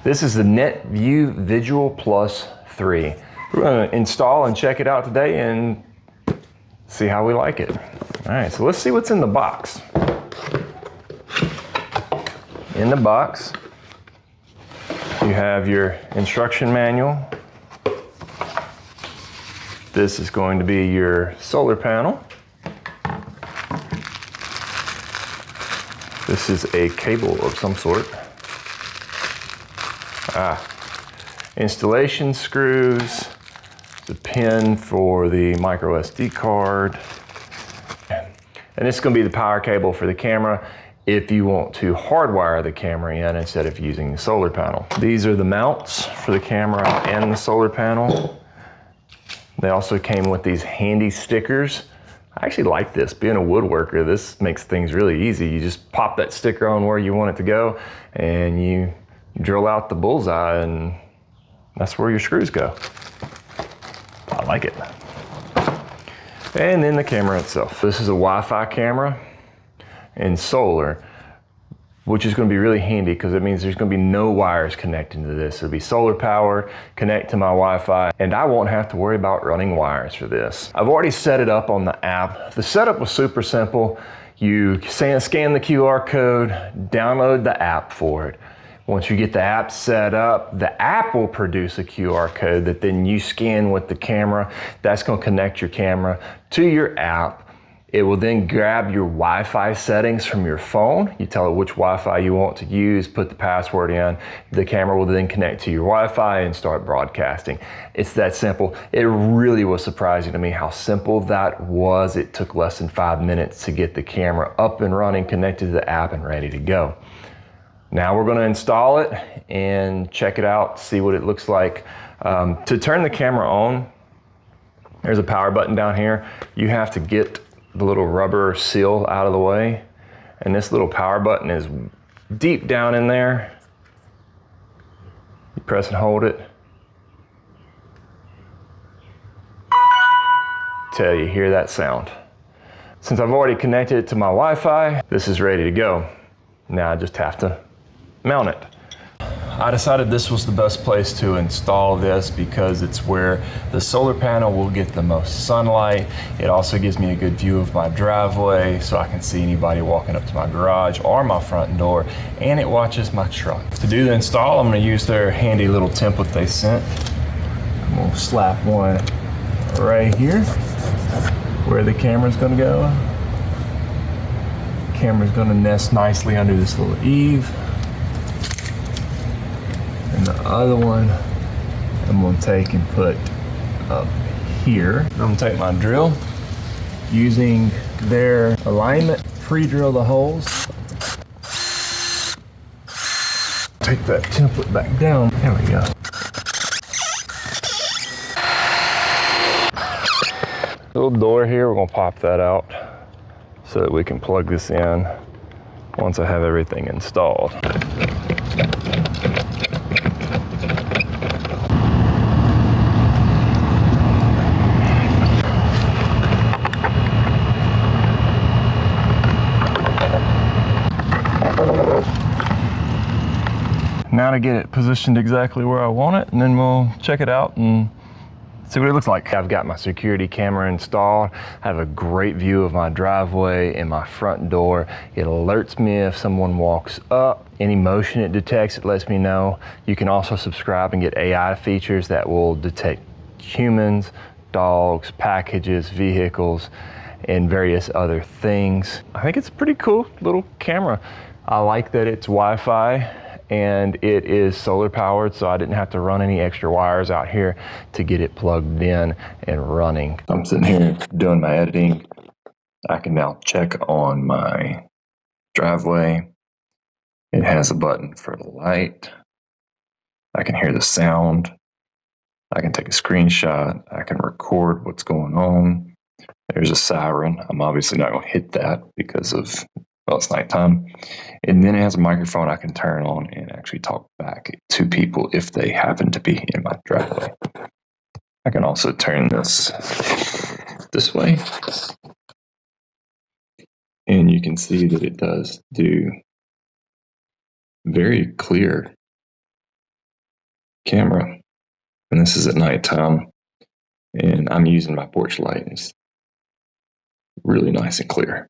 This is the NETVUE Visual Plus 3. We're going to install and check it out today and see how we like it. All right, so let's see what's in the box. In the box, you have your instruction manual. This is going to be your solar panel. This is a cable of some sort. Installation screws, the pin for the micro SD card. And this is going to be the power cable for the camera if you want to hardwire the camera in instead of using the solar panel. These are the mounts for the camera and the solar panel. They also came with these handy stickers. I actually like this. Being a woodworker, this makes things really easy. You just pop that sticker on where you want it to go and you drill out the bullseye and that's where your screws go. I like it. And then the camera itself. This is a Wi-Fi camera and solar, which is going to be really handy because it means there's going to be no wires connecting to this. It'll be solar power, connect to my Wi-Fi, and I won't have to worry about running wires for this. I've already set it up on the app. The setup was super simple. You scan the QR code, download the app for it. Once you get the app set up, the app will produce a QR code that then you scan with the camera. That's going to connect your camera to your app. It will then grab your Wi-Fi settings from your phone. You tell it which Wi-Fi you want to use, put the password in. The camera will then connect to your Wi-Fi and start broadcasting. It's that simple. It really was surprising to me how simple that was. It took less than 5 minutes to get the camera up and running, connected to the app and ready to go. Now we're going to install it and check it out, see what it looks like. To turn the camera on, there's a power button down here. You have to get the little rubber seal out of the way. And this little power button is deep down in there. You press and hold it. Till you hear that sound. Since I've already connected it to my Wi-Fi, this is ready to go. Now I just have to mount it. I decided this was the best place to install this because it's where the solar panel will get the most sunlight. It also gives me a good view of my driveway so I can see anybody walking up to my garage or my front door, and it watches my truck. To do the install, I'm going to use their handy little template they sent. I'm going to slap one right here where the camera's going to go. The camera's going to nest nicely under this little eave. And the other one I'm going to take and put up here. I'm going to take my drill, using their alignment, pre-drill the holes. Take that template back down. There we go. Little door here, we're going to pop that out so that we can plug this in once I have everything installed. Now to get it positioned exactly where I want it, and then we'll check it out and see what it looks like. I've got my security camera installed. I have a great view of my driveway and my front door. It alerts me if someone walks up. Any motion it detects, it lets me know. You can also subscribe and get AI features that will detect humans, dogs, packages, vehicles, and various other things. I think it's a pretty cool little camera. I like that it's Wi-Fi and it is solar powered, so I didn't have to run any extra wires out here to get it plugged in and running. I'm sitting here doing my editing. I can now check on my driveway. It has a button for the light. I can hear the sound. I can take a screenshot. I can record what's going on. There's a siren. I'm obviously not going to hit that because of, well, it's nighttime. And then it has a microphone I can turn on and actually talk back to people if they happen to be in my driveway. I can also turn this way. And you can see that it does do very clear camera. And this is at nighttime, and I'm using my porch light. It's really nice and clear.